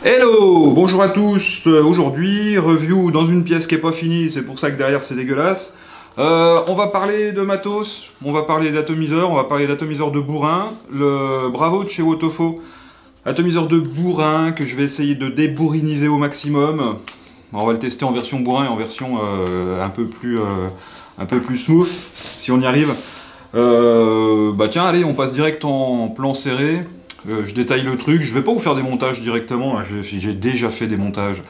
Hello, bonjour à tous. Aujourd'hui, review dans une pièce qui est pas finie, c'est pour ça que derrière c'est dégueulasse. On va parler de matos, on va parler d'atomiseur, on va parler d'atomiseur de bourrin, le Bravo de chez Wotofo. Atomiseur de bourrin que je vais essayer de débourriniser au maximum. On va le tester en version bourrin et en version un peu plus smooth, si on y arrive. Bah tiens, allez, on passe direct en plan serré. Je détaille le truc, je vais pas vous faire des montages directement, hein. J'ai déjà fait des montages.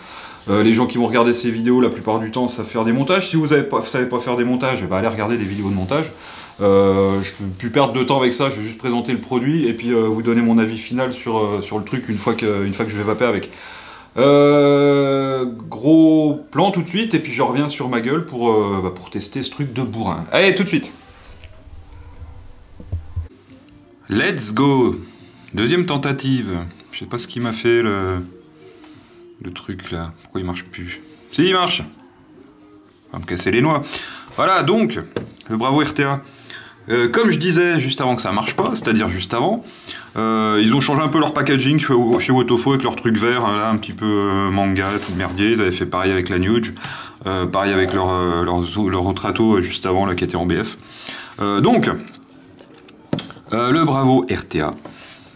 Les gens qui vont regarder ces vidéos, la plupart du temps, savent faire des montages. Si vous savez pas faire des montages, bah allez regarder des vidéos de montage. Je ne vais plus perdre de temps avec ça, je vais juste présenter le produit et puis vous donner mon avis final sur le truc une fois que je vais vaper avec. Gros plan tout de suite et puis je reviens sur ma gueule pour tester ce truc de bourrin. Allez, tout de suite. Let's go. Deuxième tentative. Je sais pas ce qui m'a fait le truc là. Pourquoi il marche plus? Si, il marche. On va me casser les noix. Voilà, donc, le Bravo RTA. Comme je disais juste avant que ça marche pas, c'est-à-dire juste avant, ils ont changé un peu leur packaging chez Wotofo avec leur truc vert, là, un petit peu manga, tout merdier. Ils avaient fait pareil avec la Nuge, pareil avec leur autre ato juste avant, là, qui était en BF. Donc, le Bravo RTA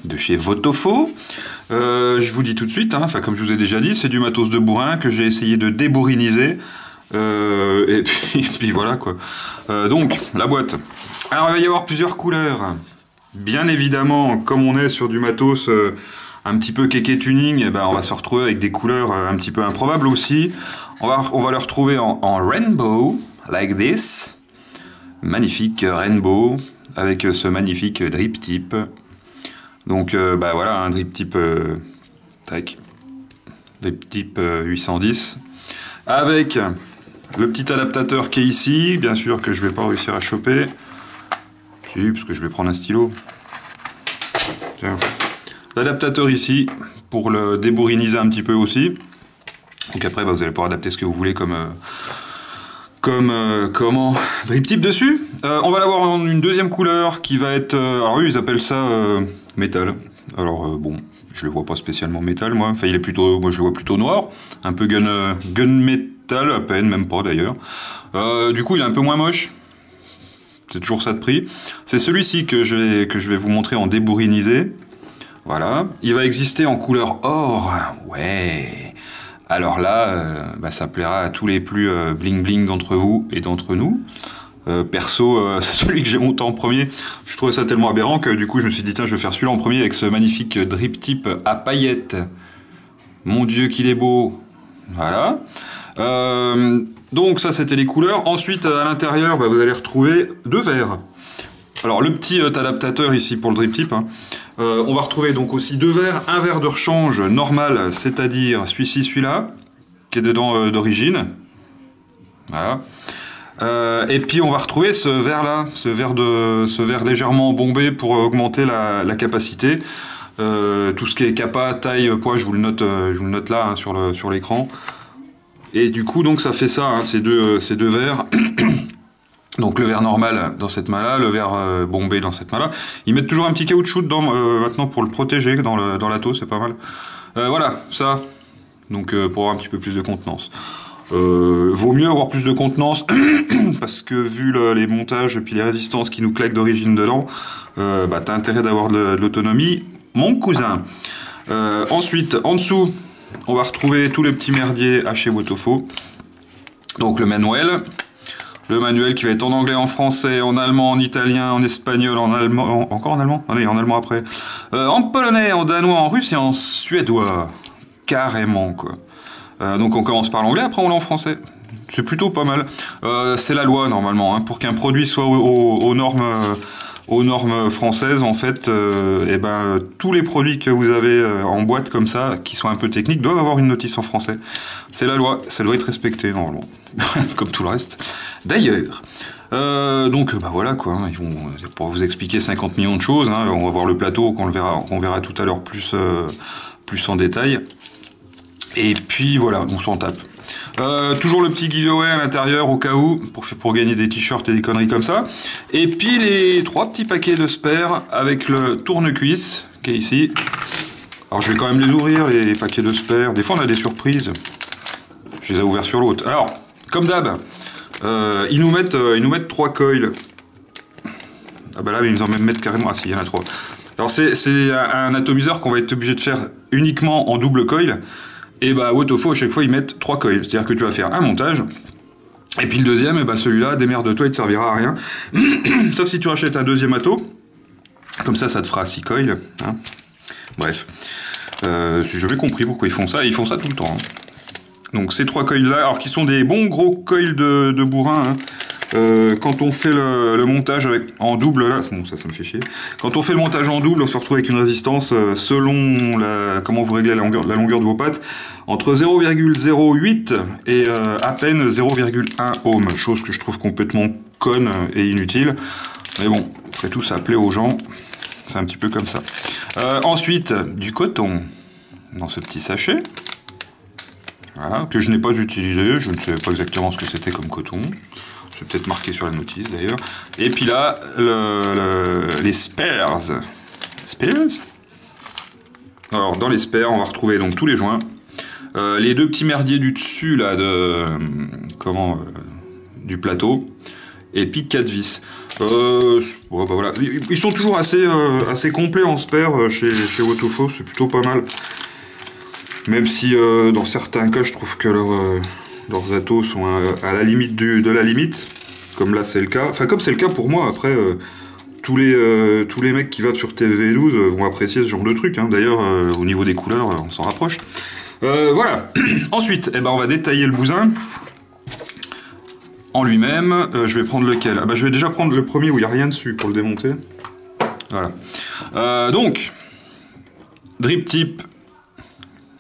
de chez Wotofo. Je vous dis tout de suite, hein, comme je vous ai déjà dit, c'est du matos de bourrin que j'ai essayé de débourriniser. Et puis voilà quoi. Donc, la boîte. Alors, il va y avoir plusieurs couleurs. Bien évidemment, comme on est sur du matos un petit peu kéké tuning, eh ben, on va se retrouver avec des couleurs un petit peu improbables aussi. On va le retrouver en rainbow, like this. Magnifique rainbow, avec ce magnifique drip tip. Donc bah voilà, un drip type drip type 810 avec le petit adaptateur qui est ici, bien sûr que je vais pas réussir à choper. Si, parce que je vais prendre un stylo. L'adaptateur ici pour le débourriniser un petit peu aussi. Donc après bah, vous allez pouvoir adapter ce que vous voulez comme drip type dessus. On va l'avoir en une deuxième couleur qui va être... alors oui, ils appellent ça métal. Alors bon, je le vois pas spécialement métal moi. Enfin, il est plutôt... moi je le vois plutôt noir. Un peu gun métal à peine, même pas d'ailleurs. Du coup, il est un peu moins moche. C'est toujours ça de prix. C'est celui-ci que je vais vous montrer en débourrinisé. Voilà. Il va exister en couleur or. Ouais. Alors là, bah, ça plaira à tous les plus bling bling d'entre vous et d'entre nous. Perso, c'est celui que j'ai monté en premier. Je trouvais ça tellement aberrant que du coup je me suis dit tiens, je vais faire celui-là en premier avec ce magnifique drip tip à paillettes. Mon Dieu qu'il est beau. Voilà. Donc ça c'était les couleurs. Ensuite à l'intérieur, bah, vous allez retrouver deux verres. Alors le petit adaptateur ici pour le drip tip, hein. On va retrouver donc aussi deux verres, un verre de rechange normal, c'est-à-dire celui-ci, celui-là, qui est dedans d'origine. Voilà. Et puis on va retrouver ce verre-là, ce verre légèrement bombé pour augmenter la capacité. Tout ce qui est capa, taille, poids, je vous le note là hein, sur l'écran. Et du coup donc ça fait ça, hein, ces deux verres. Donc le verre normal dans cette main-là, le verre bombé dans cette main-là. Ils mettent toujours un petit caoutchouc dedans maintenant pour le protéger dans l'atto, c'est pas mal. Voilà, ça. Donc pour avoir un petit peu plus de contenance. Vaut mieux avoir plus de contenance parce que vu les montages et puis les résistances qui nous claquent d'origine dedans, bah, t'as intérêt d'avoir de l'autonomie, mon cousin. Ensuite, en dessous, on va retrouver tous les petits merdiers à chez Wotofo. Donc le manuel. Le manuel qui va être en anglais, en français, en allemand, en italien, en espagnol, en allemand... encore en allemand? Allez, en allemand après. En polonais, en danois, en russe et en suédois. Carrément, quoi. Donc on commence par l'anglais, après on l'a en français. C'est plutôt pas mal. C'est la loi, normalement, hein, pour qu'un produit soit aux normes françaises, en fait, et ben, tous les produits que vous avez en boîte comme ça, qui sont un peu techniques, doivent avoir une notice en français. C'est la loi, ça doit être respecté, normalement. Comme tout le reste. D'ailleurs, donc bah voilà quoi, hein, ils vont pour vous expliquer 50 millions de choses, hein, on va voir le plateau qu'on verra tout à l'heure plus en détail. Et puis voilà, on s'en tape. Toujours le petit giveaway à l'intérieur au cas où, pour gagner des t-shirts et des conneries comme ça. Et puis les 3 petits paquets de spares avec le tourne-cuisse qui est ici. Alors je vais quand même les ouvrir, les paquets de spares. Des fois on a des surprises. Je les ai ouverts sur l'autre. Alors, comme d'hab, ils nous mettent 3 coils. Ah bah là, ils nous en mettent carrément... Ah si, il y en a 3. Alors c'est un atomiseur qu'on va être obligé de faire uniquement en double coil. Et bah Wotofo, à chaque fois, ils mettent 3 coils. C'est-à-dire que tu vas faire un montage. Et puis le deuxième, et bah celui-là, démerde-toi, il te servira à rien. Sauf si tu rachètes un deuxième ato. Comme ça te fera 6 coils. Hein. Bref. J'ai jamais compris pourquoi ils font ça. Et ils font ça tout le temps. Hein. Donc ces 3 coils là, alors qui sont des bons gros coils de bourrin. Hein. Quand on fait le montage en double, là, bon, ça me fait chier. Quand on fait le montage en double, on se retrouve avec une résistance selon comment vous réglez la longueur de vos pattes, entre 0,08 et à peine 0,1 ohm, chose que je trouve complètement conne et inutile. Mais bon, après tout, ça plaît aux gens. C'est un petit peu comme ça. Ensuite, du coton dans ce petit sachet. Voilà, que je n'ai pas utilisé. Je ne savais pas exactement ce que c'était comme coton. C'est peut-être marqué sur la notice d'ailleurs. Et puis là, les spares. Spares? Alors, dans les spares, on va retrouver donc tous les joints. Les 2 petits merdiers du dessus, là, du plateau. Et puis 4 vis. Ouais, bah voilà. Ils sont toujours assez complets en spare chez Wotofo, c'est plutôt pas mal. Même si dans certains cas, je trouve que leurs atos sont à la limite de la limite, comme là c'est le cas. Enfin, comme c'est le cas pour moi, après, tous les mecs qui vont sur TV12 vont apprécier ce genre de truc. Hein. D'ailleurs, au niveau des couleurs, on s'en rapproche. Voilà. Ensuite, on va détailler le bousin en lui-même. Je vais prendre lequel? Je vais déjà prendre le premier où il n'y a rien dessus pour le démonter. Voilà. Donc, drip tip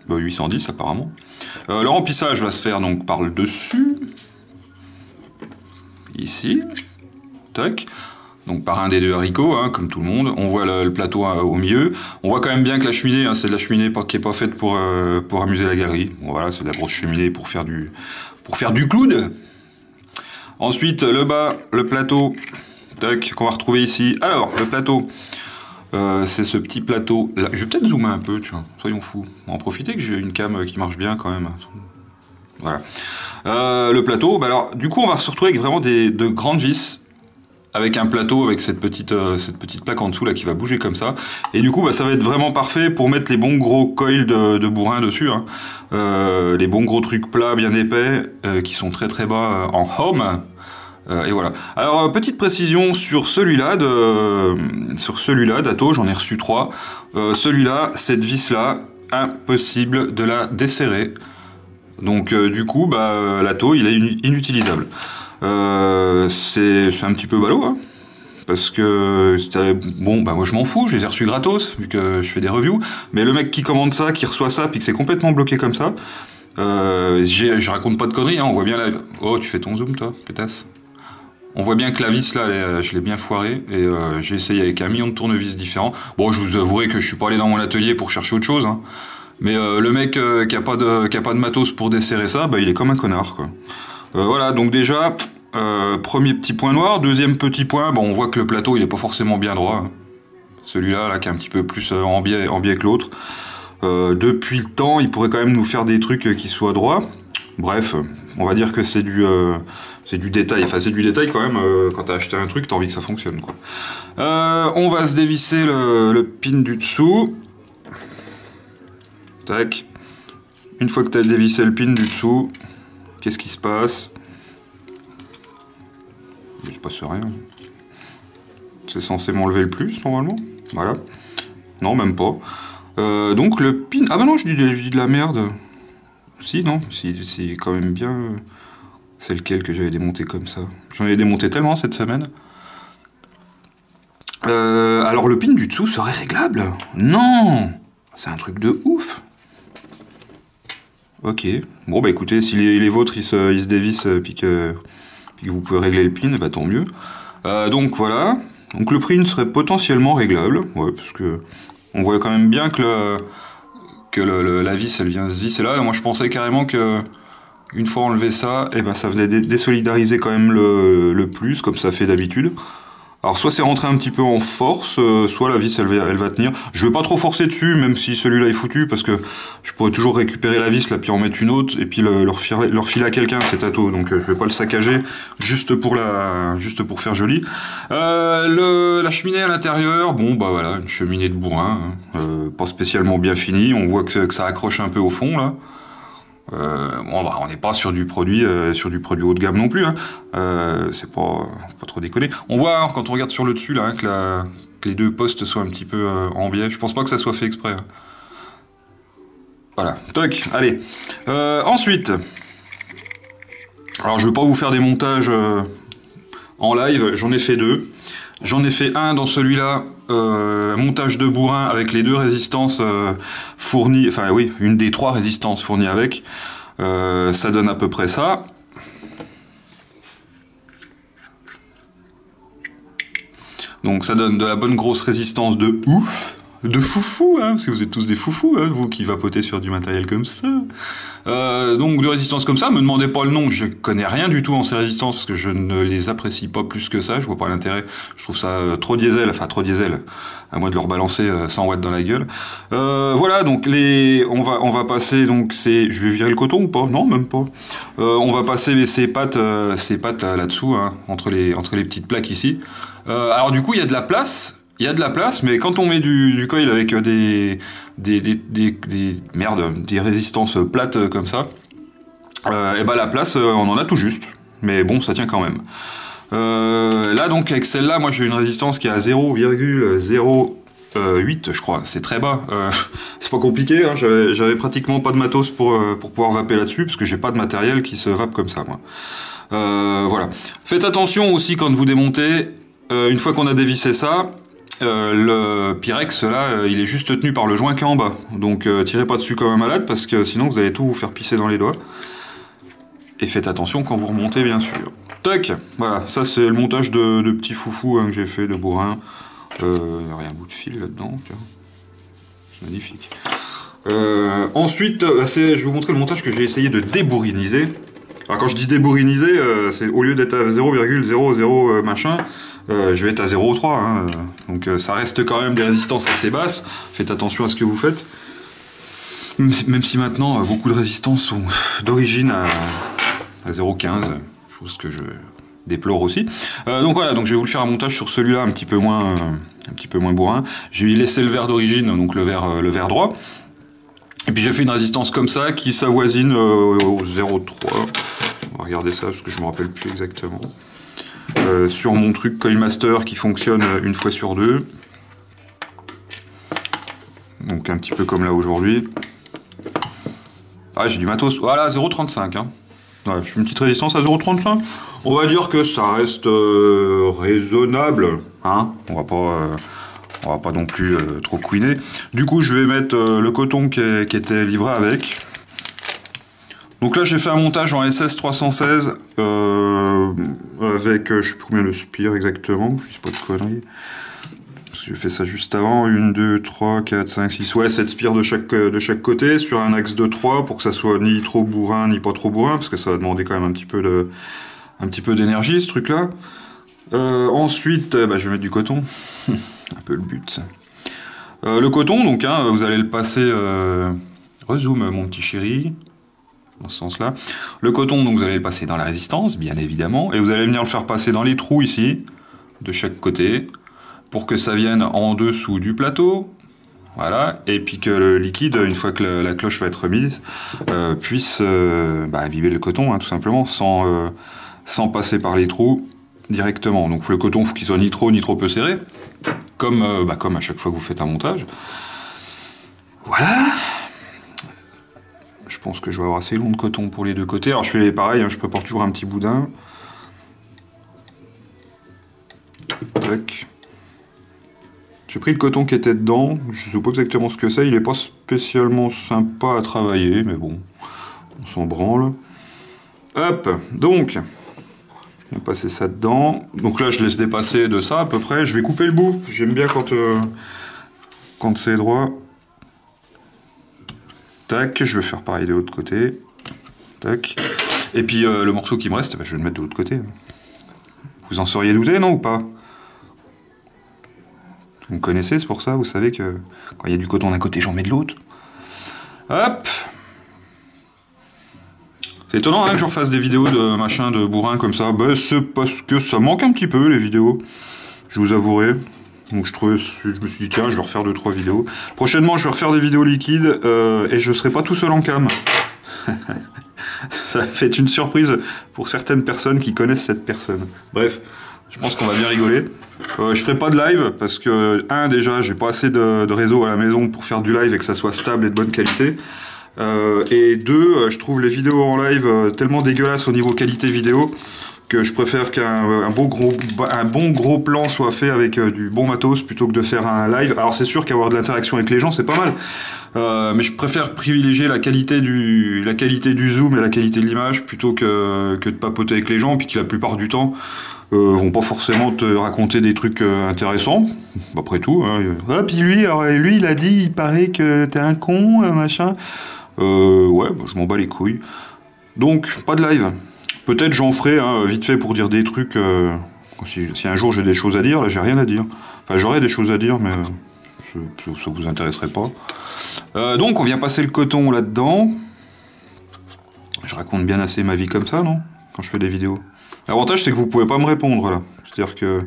810 apparemment. Le remplissage va se faire donc par le dessus. Ici. Tac. Donc par un des 2 haricots, hein, comme tout le monde. On voit le plateau au milieu. On voit quand même bien que la cheminée, hein, c'est de la cheminée qui n'est pas faite pour amuser la galerie. Bon, voilà, c'est de la grosse cheminée pour faire du cloud. Ensuite, le bas, le plateau, tac, qu'on va retrouver ici. Alors, le plateau, c'est ce petit plateau là. Je vais peut-être zoomer un peu, tu vois, soyons fous. On va en profiter que j'ai une cam qui marche bien quand même. Voilà. Le plateau, alors, du coup, on va se retrouver avec vraiment de grandes vis. Avec un plateau, avec cette petite plaque en dessous là qui va bouger comme ça. Et du coup, ça va être vraiment parfait pour mettre les bons gros coils de bourrin dessus. Hein. Les bons gros trucs plats, bien épais, qui sont très très bas en home. Et voilà. Alors, petite précision sur celui-là d'Ato, j'en ai reçu 3. Celui-là, cette vis-là, impossible de la desserrer. Donc, du coup, l'Ato, il est inutilisable. C'est un petit peu ballot, hein, parce que bon, moi je m'en fous, je les ai reçus gratos vu que je fais des reviews, mais le mec qui commande ça, qui reçoit ça, puis que c'est complètement bloqué comme ça, je raconte pas de conneries, hein, on voit bien la... Oh, tu fais ton zoom toi, pétasse. On voit bien que la vis là, je l'ai bien foirée, et j'ai essayé avec 1 million de tournevis différents. Bon, je vous avouerai que je suis pas allé dans mon atelier pour chercher autre chose, hein, mais le mec qui a pas de matos pour desserrer ça, il est comme un connard, quoi. Voilà, donc déjà, premier petit point noir. Deuxième petit point, on voit que le plateau il est pas forcément bien droit. Hein. Celui-là, là, qui est un petit peu plus en biais que l'autre. Depuis le temps, il pourrait quand même nous faire des trucs qui soient droits. Bref, on va dire que c'est du détail. Enfin, c'est du détail quand même. Quand t'as acheté un truc, t'as envie que ça fonctionne, quoi. On va se dévisser le pin du dessous. Tac. Une fois que t'as dévissé le pin du dessous, qu'est-ce qui se passe? Il se passe rien. C'est censé m'enlever le plus, normalement. Voilà. Non, même pas. Donc le pin... Ah bah non, je dis de la merde. Si, non, c'est quand même bien... C'est lequel que j'avais démonté comme ça? J'en ai démonté tellement cette semaine. Alors le pin du dessous serait réglable? Non! C'est un truc de ouf! Ok. Bon bah écoutez, si les vôtres ils se dévissent puis que vous pouvez régler le pin, tant mieux. Donc voilà. Donc le pin serait potentiellement réglable. Ouais, parce que on voit quand même bien que la vis elle vient se visser là. Et moi je pensais carrément que une fois enlevé ça, ça faisait désolidariser quand même le plus, comme ça fait d'habitude. Alors soit c'est rentré un petit peu en force, soit la vis elle va tenir. Je vais pas trop forcer dessus, même si celui-là est foutu, parce que je pourrais toujours récupérer la vis, là, puis en mettre une autre, et puis leur filer à quelqu'un, c'est tato, donc je vais pas le saccager, juste pour faire joli. La cheminée à l'intérieur, bon bah voilà, une cheminée de bourrin, hein, pas spécialement bien finie, on voit que ça accroche un peu au fond là. Bon, bah, on n'est pas sur du produit haut de gamme non plus, hein. C'est pas trop déconné. On voit, hein, quand on regarde sur le dessus là, hein, que les deux postes soient un petit peu en biais. Je pense pas que ça soit fait exprès, hein. Voilà, toc, allez. Ensuite, alors je vais pas vous faire des montages en live, j'en ai fait deux. J'en ai fait un dans celui-là, montage de bourrin avec les deux résistances fournies, enfin oui, une des trois résistances fournies avec. Ça donne à peu près ça. Donc ça donne de la bonne grosse résistance de ouf, de foufou, hein, parce que vous êtes tous des foufous, hein, vous qui vapotez sur du matériel comme ça. Donc de résistance comme ça, me demandez pas le nom, je connais rien du tout en ces résistances, parce que je ne les apprécie pas plus que ça, je vois pas l'intérêt, je trouve ça trop diesel, à moins de leur balancer 100 watts dans la gueule. Voilà, donc on va passer, donc je vais virer le coton ou pas? Non, même pas. On va passer ces pattes là-dessous, hein, entre les petites plaques ici. Alors du coup, il y a de la place. Il y a de la place, mais quand on met du coil avec des résistances plates comme ça, et ben la place, on en a tout juste. Mais bon, ça tient quand même. Là, donc, avec celle-là, moi j'ai une résistance qui est à 0,08, je crois. C'est très bas. C'est pas compliqué, hein. J'avais pratiquement pas de matos pour pouvoir vaper là-dessus, parce que j'ai pas de matériel qui se vape comme ça, moi. Voilà. Faites attention aussi quand vous démontez, une fois qu'on a dévissé ça, le Pyrex là, il est juste tenu par le joint qui est en bas. Donc tirez pas dessus comme un malade parce que sinon vous allez tout vous faire pisser dans les doigts. Et faites attention quand vous remontez bien sûr. Tac, voilà, ça c'est le montage de petits foufous, hein, que j'ai fait de bourrin. Il y a un bout de fil là-dedans. C'est magnifique. Ensuite, je vais vous montrer le montage que j'ai essayé de débourriniser. Alors quand je dis débourriniser, c'est au lieu d'être à 0,00 machin, je vais être à 0,3, hein, donc ça reste quand même des résistances assez basses. Faites attention à ce que vous faites. Même si maintenant, beaucoup de résistances sont d'origine à 0,15, chose que je déplore aussi. Donc voilà, donc je vais vous le faire un montage sur celui-là un petit peu moins bourrin. J'ai laissé le verre d'origine, donc le verre droit. Et puis j'ai fait une résistance comme ça qui s'avoisine au 0,3. On va regarder ça parce que je ne me rappelle plus exactement. Sur mon truc Coilmaster qui fonctionne une fois sur deux. Donc un petit peu comme là aujourd'hui. Ah, j'ai du matos. Voilà, 0,35. Hein. Ouais, je fais une petite résistance à 0,35. On va dire que ça reste raisonnable. Hein. On va pas non plus trop couiner. Du coup, je vais mettre le coton qui était livré avec. Donc là, j'ai fait un montage en SS 316 avec, je sais plus combien de spires exactement, je sais pas de conneries. J'ai fait ça juste avant, 1, 2, 3, 4, 5, 6, ouais, 7 spires de chaque côté, sur un axe de 3 pour que ça soit ni trop bourrin, ni pas trop bourrin, parce que ça va demander quand même un petit peu d'énergie, ce truc-là. Ensuite, je vais mettre du coton, un peu le but. Le coton, donc, hein, vous allez le passer, rezoom mon petit chéri, dans ce sens-là. Le coton, donc, vous allez le passer dans la résistance, bien évidemment, et vous allez venir le faire passer dans les trous ici, de chaque côté, pour que ça vienne en dessous du plateau, voilà, et puis que le liquide, une fois que la cloche va être remise, puisse imbiber le coton, hein, tout simplement, sans passer par les trous directement. Donc le coton, il faut qu'il soit ni trop peu serré, comme à chaque fois que vous faites un montage. Voilà. Je pense que je vais avoir assez long de coton pour les deux côtés. Alors je fais pareil, hein, je prépare toujours un petit boudin. Tac. J'ai pris le coton qui était dedans, je sais pas exactement ce que c'est, il est pas spécialement sympa à travailler, mais bon, on s'en branle. Hop, donc, on va passer ça dedans. Donc là, je laisse dépasser de ça à peu près, je vais couper le bout, j'aime bien quand c'est droit. Tac, je vais faire pareil de l'autre côté. Tac. Et puis le morceau qui me reste, je vais le mettre de l'autre côté. Vous en seriez douté, non, ou pas? Vous me connaissez, c'est pour ça, vous savez que quand il y a du coton d'un côté, j'en mets de l'autre. Hop. C'est étonnant hein, que je refasse des vidéos de machin de bourrin comme ça. Bah, c'est parce que ça manque un petit peu les vidéos. Je vous avouerai. Donc je me suis dit tiens, je vais refaire 2-3 vidéos. Prochainement, je vais refaire des vidéos liquides et je serai pas tout seul en cam. Ça fait une surprise pour certaines personnes qui connaissent cette personne. Bref, je pense qu'on va bien rigoler. Je ferai pas de live parce que déjà, j'ai pas assez de réseau à la maison pour faire du live et que ça soit stable et de bonne qualité. Et 2, je trouve les vidéos en live tellement dégueulasses au niveau qualité vidéo que je préfère qu'un bon gros plan soit fait avec du bon matos plutôt que de faire un live. Alors c'est sûr qu'avoir de l'interaction avec les gens c'est pas mal, mais je préfère privilégier la qualité du zoom et la qualité de l'image plutôt que de papoter avec les gens, puis qui la plupart du temps vont pas forcément te raconter des trucs intéressants, après tout. Hein. Ah puis lui il a dit, il paraît que t'es un con, machin. Ouais, bah, je m'en bats les couilles. Donc pas de live. Peut-être j'en ferai hein, vite fait pour dire des trucs. Si un jour j'ai des choses à dire, là j'ai rien à dire. Enfin j'aurais des choses à dire, mais ça vous intéresserait pas. Donc on vient passer le coton là-dedans. Je raconte bien assez ma vie comme ça, non? Quand je fais des vidéos. L'avantage c'est que vous pouvez pas me répondre là. C'est-à-dire que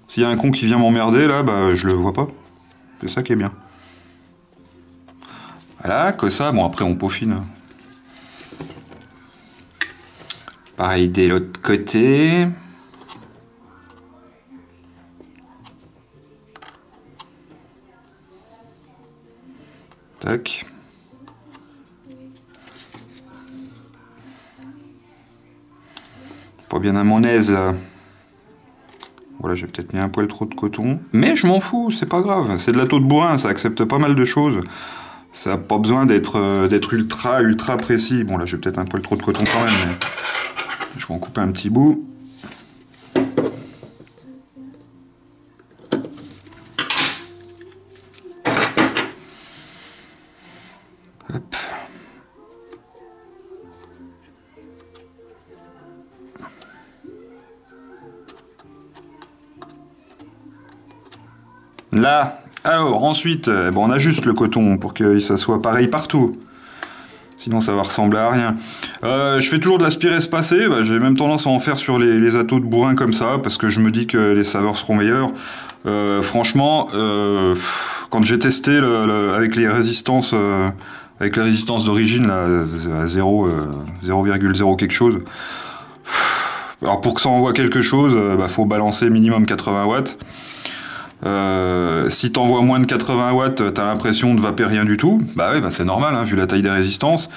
s'il y a un con qui vient m'emmerder là, bah je le vois pas. C'est ça qui est bien. Voilà, que ça. Bon après on peaufine. Pareil de l'autre côté. Tac. Pas bien à mon aise là. Voilà, j'ai peut-être mis un poil trop de coton. Mais je m'en fous, c'est pas grave. C'est de la tôle de bourrin, ça accepte pas mal de choses. Ça n'a pas besoin d'être ultra précis. Bon là j'ai peut-être un poil trop de coton quand même, mais je vais en couper un petit bout. Hop. Là, alors ensuite, bon, on ajuste le coton pour que ça soit pareil partout. Sinon ça va ressembler à rien. Je fais toujours de l'aspiré espacé, bah, j'ai même tendance à en faire sur les atos de bourrin comme ça, parce que je me dis que les saveurs seront meilleures. Franchement, quand j'ai testé avec les résistances d'origine, là, à 0,0 quelque chose, alors pour que ça envoie quelque chose, bah, faut balancer minimum 80 watts. Si t'envoies moins de 80 watts, t'as l'impression de vaper rien du tout. Bah ouais, bah c'est normal, hein, vu la taille des résistances.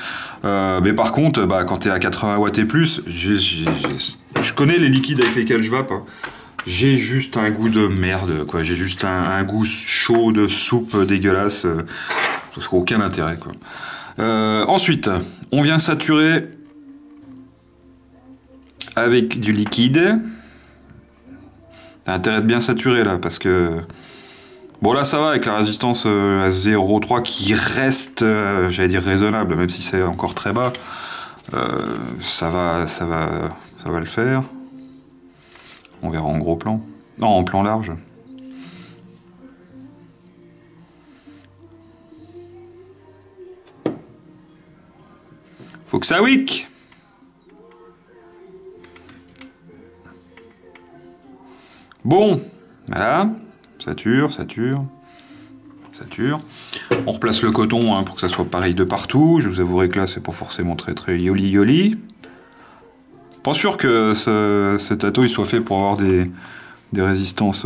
Mais par contre, bah, quand t'es à 80 watts et plus, je connais les liquides avec lesquels je vape. Hein. J'ai juste un goût de merde, quoi. J'ai juste un goût chaud de soupe dégueulasse. Ça n'a aucun intérêt, quoi. Ensuite, on vient saturer avec du liquide. T'as intérêt de bien saturer là, parce que... Bon là ça va avec la résistance à 0,3 qui reste, j'allais dire raisonnable, même si c'est encore très bas. Ça va le faire. On verra en gros plan. Non, en plan large. Faut que ça wick. Bon, voilà, sature. On replace le coton hein, pour que ça soit pareil de partout. Je vous avouerai que là, c'est pas forcément très yoli. Pas sûr que cet ato il soit fait pour avoir des résistances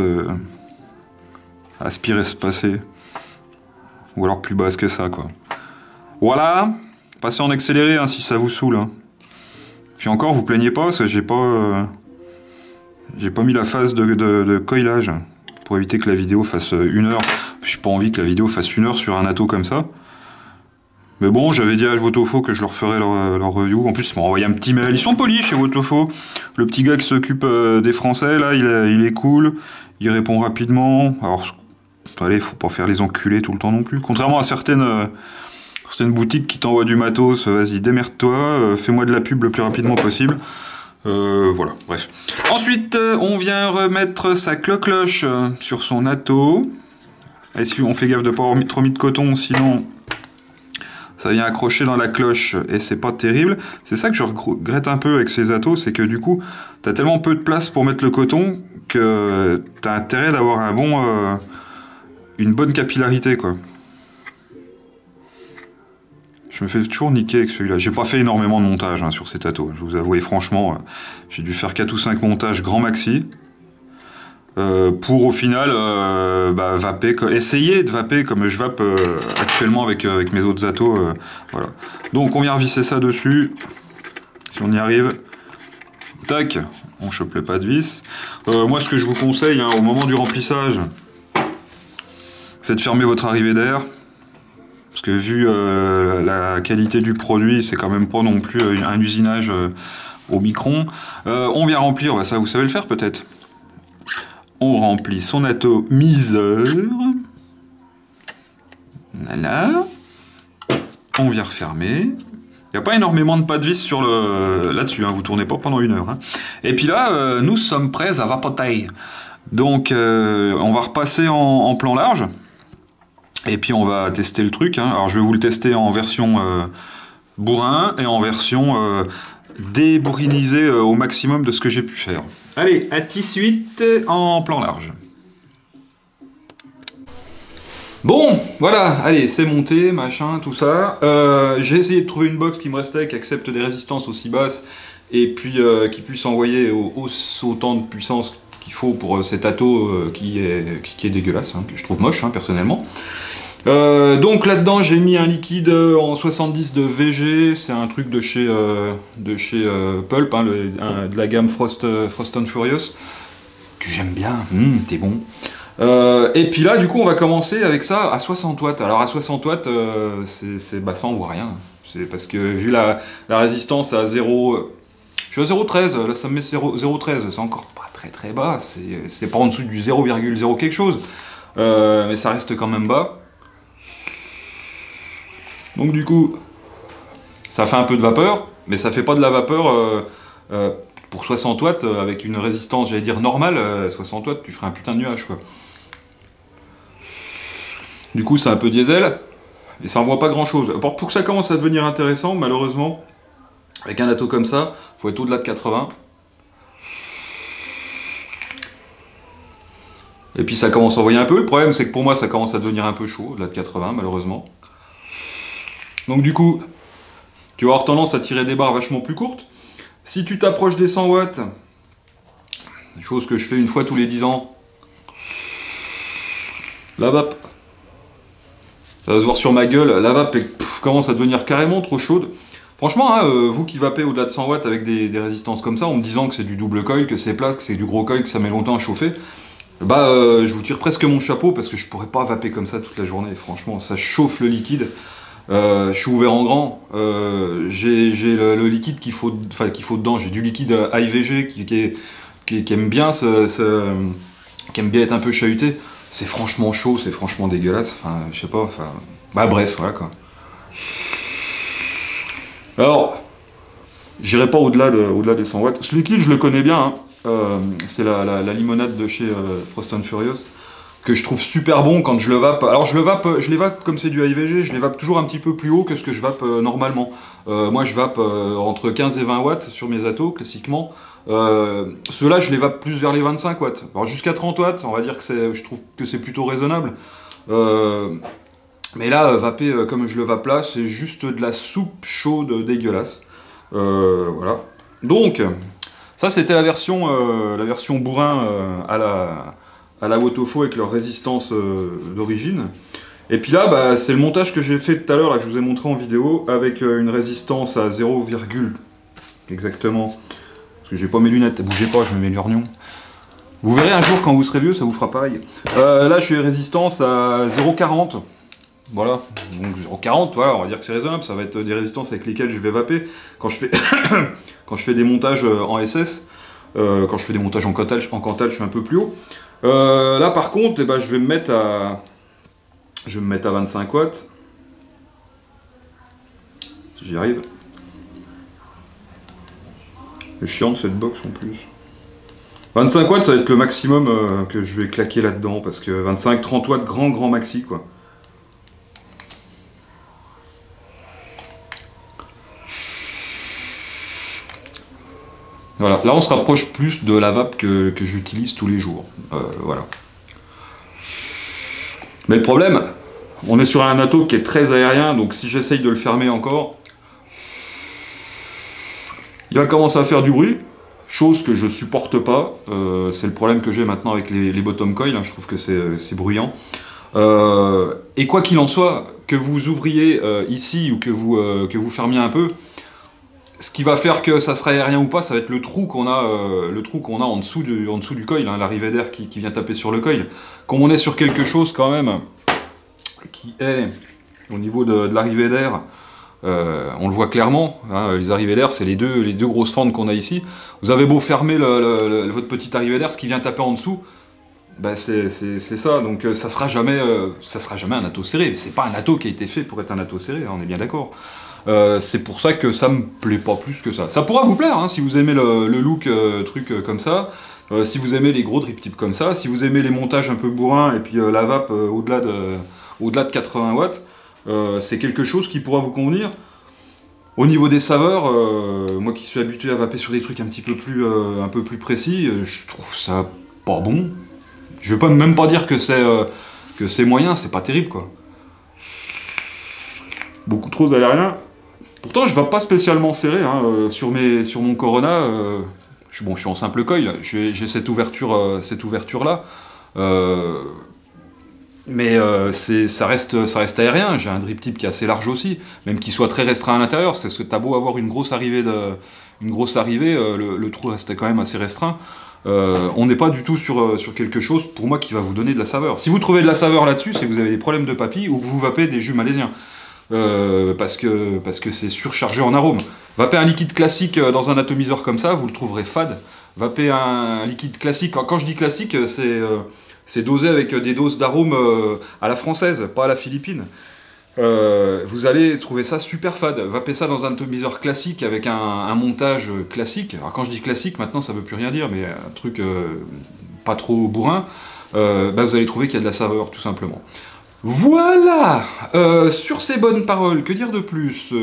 aspirées espacées. Ou alors plus basses que ça, quoi. Voilà, passez en accéléré hein, si ça vous saoule. Hein. Puis encore, vous plaignez pas, parce que j'ai pas mis la phase de coilage pour éviter que la vidéo fasse 1 heure. J'ai pas envie que la vidéo fasse 1 heure sur un ato comme ça. Mais bon, j'avais dit à Votofo que je leur ferais leur review. En plus, ils m'ont envoyé un petit mail. Ils sont polis chez Votofo. Le petit gars qui s'occupe des Français, là, il est cool. Il répond rapidement. Alors, allez, faut pas faire les enculés tout le temps non plus. Contrairement à certaines boutiques qui t'envoient du matos. Vas-y, démerde-toi. Fais-moi de la pub le plus rapidement possible. Voilà, bref. Ensuite, on vient remettre sa cloche sur son atto. Est-ce qu'on fait gaffe de ne pas avoir trop mis de coton, sinon ça vient accrocher dans la cloche et c'est pas terrible. C'est ça que je regrette un peu avec ces attos, c'est que du coup, t'as tellement peu de place pour mettre le coton que t'as intérêt d'avoir une bonne capillarité, quoi. Je me fais toujours niquer avec celui-là. J'ai pas fait énormément de montage sur cet atto. Je vous avoue, et franchement, j'ai dû faire 4 ou 5 montages grand maxi. Pour au final vaper, essayer de vaper comme je vape actuellement avec mes autres attos. Voilà. Donc on vient revisser ça dessus. Si on y arrive. Tac, on chope le pas de vis. Moi ce que je vous conseille au moment du remplissage, c'est de fermer votre arrivée d'air. Parce que vu la qualité du produit, c'est quand même pas non plus un usinage au micron. On vient remplir, ça vous savez le faire peut-être. On remplit son atomiseur. Voilà. On vient refermer. Il n'y a pas énormément de pas de vis sur là-dessus, vous tournez pas pendant 1 heure. Et puis là, nous sommes prêts à vapoter. Donc, on va repasser en plan large. Et puis on va tester le truc. Alors je vais vous le tester en version bourrin et en version débourrinisée au maximum de ce que j'ai pu faire. Allez, à tout de suite en plan large. Bon, voilà, allez, c'est monté, machin, tout ça. J'ai essayé de trouver une box qui me restait, qui accepte des résistances aussi basses, et puis qui puisse envoyer autant de puissance qu'il faut pour cet atto qui est dégueulasse, que je trouve moche, personnellement. Donc là-dedans j'ai mis un liquide en 70 de VG, c'est un truc de chez Pulp, de la gamme Frost and Furious, que j'aime bien, t'es bon. Et puis là du coup on va commencer avec ça à 60 watts. Alors à 60 watts, ça on voit rien, c'est parce que vu la résistance à 0... Je suis à 0,13, là ça me met 0,13, c'est encore pas très bas, c'est pas en dessous du 0,0 quelque chose, mais ça reste quand même bas. Donc du coup, ça fait un peu de vapeur, mais ça fait pas de la vapeur pour 60 watts avec une résistance, j'allais dire normale. 60 watts, tu ferais un putain de nuage, quoi. Du coup, c'est un peu diesel, et ça envoie pas grand chose. Pour que ça commence à devenir intéressant, malheureusement, avec un atto comme ça, faut être au-delà de 80. Et puis ça commence à envoyer un peu. Le problème, c'est que pour moi, ça commence à devenir un peu chaud, au-delà de 80, malheureusement. Donc du coup, tu vas avoir tendance à tirer des barres vachement plus courtes. Si tu t'approches des 100 watts, chose que je fais une fois tous les 10 ans, la vape, ça va se voir sur ma gueule, la vape commence à devenir carrément trop chaude. Franchement, vous qui vapez au-delà de 100 watts avec des résistances comme ça, en me disant que c'est du double coil, que c'est plat, que c'est du gros coil, que ça met longtemps à chauffer, je vous tire presque mon chapeau parce que je pourrais pas vaper comme ça toute la journée. Franchement, ça chauffe le liquide. Je suis ouvert en grand, j'ai le liquide qu'il faut dedans, j'ai du liquide IVG qui aime bien qui aime bien être un peu chahuté. C'est franchement chaud, c'est franchement dégueulasse, je sais pas, bref, voilà quoi. Alors, j'irai pas au-delà des 100 watts. Ce liquide, je le connais bien, c'est la limonade de chez Frost and Furious, que je trouve super bon quand je le vape. Alors je les vape comme c'est du IVG, je les vape toujours un petit peu plus haut que ce que je vape normalement. Moi je vape entre 15 et 20 watts sur mes attos, classiquement. Ceux-là je les vape plus vers les 25 watts. Alors jusqu'à 30 watts, on va dire que je trouve que c'est plutôt raisonnable. Mais là, vaper comme je le vape là, c'est juste de la soupe chaude dégueulasse. Voilà. Donc, ça c'était la version bourrin à la Wotofo avec leur résistance d'origine. Et puis là, c'est le montage que j'ai fait tout à l'heure, que je vous ai montré en vidéo, avec une résistance à 0, exactement. Parce que j'ai pas mes lunettes, bougez pas, je me mets l'orgnon. Vous verrez un jour quand vous serez vieux, ça vous fera pareil. Là, je suis résistance à 0,40. Voilà, donc 0,40, voilà, on va dire que c'est raisonnable, ça va être des résistances avec lesquelles je vais vaper quand je fais, quand je fais des montages en SS. Quand je fais des montages en Cantal, je suis un peu plus haut. Là par contre, je vais me mettre à 25 watts. Si j'y arrive. C'est chiant de cette box en plus. 25 watts, ça va être le maximum que je vais claquer là-dedans, parce que 25-30 watts, grand maxi, quoi. Voilà, là on se rapproche plus de la vape que j'utilise tous les jours. Voilà. Mais le problème, on est sur un atto qui est très aérien, donc si j'essaye de le fermer encore, il va commencer à faire du bruit, chose que je supporte pas. C'est le problème que j'ai maintenant avec les bottom coil, hein, je trouve que c'est bruyant. Et quoi qu'il en soit, que vous ouvriez ici ou que vous fermiez un peu, ce qui va faire que ça sera aérien ou pas, ça va être le trou qu'on a en dessous du coil, hein, l'arrivée d'air qui vient taper sur le coil. Comme on est sur quelque chose quand même qui est au niveau de l'arrivée d'air, on le voit clairement, hein, les arrivées d'air, c'est les deux grosses fentes qu'on a ici. Vous avez beau fermer votre petite arrivée d'air, ce qui vient taper en dessous, bah c'est ça, donc ça sera jamais un atto serré. C'est pas un atto qui a été fait pour être un atto serré, hein, on est bien d'accord. C'est pour ça que ça me plaît pas plus que ça. Ça pourra vous plaire, hein, si vous aimez le look comme ça, si vous aimez les gros drip tips comme ça, si vous aimez les montages un peu bourrins et puis la vape au-delà de 80 watts, c'est quelque chose qui pourra vous convenir. Au niveau des saveurs, moi qui suis habitué à vaper sur des trucs un peu plus précis, je trouve ça pas bon. Je vais même pas dire que c'est moyen, c'est pas terrible quoi. Beaucoup trop aérien. Pourtant, je ne vais pas spécialement serré hein, sur mon Corona. Je suis en simple coil, j'ai cette ouverture là. Mais ça reste aérien. J'ai un drip tip qui est assez large aussi, même qu'il soit très restreint à l'intérieur. C'est ce que t'as beau avoir une grosse arrivée, le trou reste quand même assez restreint. On n'est pas du tout sur quelque chose pour moi qui va vous donner de la saveur. Si vous trouvez de la saveur là-dessus, c'est que vous avez des problèmes de papilles ou que vous vapez des jus malaisiens. Parce que c'est surchargé en arômes. Vaper un liquide classique dans un atomiseur comme ça, vous le trouverez fade. Vaper un liquide classique, quand je dis classique, c'est dosé avec des doses d'arômes à la française, pas à la philippine. Vous allez trouver ça super fade. Vaper ça dans un atomiseur classique avec un montage classique. Alors quand je dis classique, maintenant ça veut plus rien dire, mais un truc pas trop bourrin, bah, vous allez trouver qu'il y a de la saveur, tout simplement. Voilà. Sur ces bonnes paroles, que dire de plus?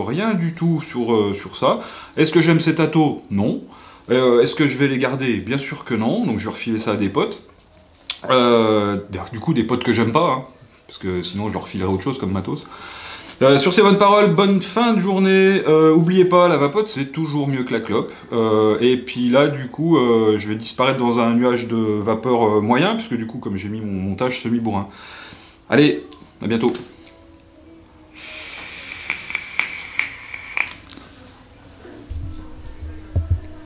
Rien du tout sur ça. Est-ce que j'aime cet atto? Non. Est-ce que je vais les garder? Bien sûr que non, donc je vais refiler ça à des potes. Du coup, des potes que j'aime pas, hein, parce que sinon je leur refilerai autre chose comme matos. Sur ces bonnes paroles, bonne fin de journée. Oubliez pas, la vapote c'est toujours mieux que la clope. Et puis là, du coup, je vais disparaître dans un nuage de vapeur moyen, puisque du coup, comme j'ai mis mon montage semi-bourrin. Allez, à bientôt.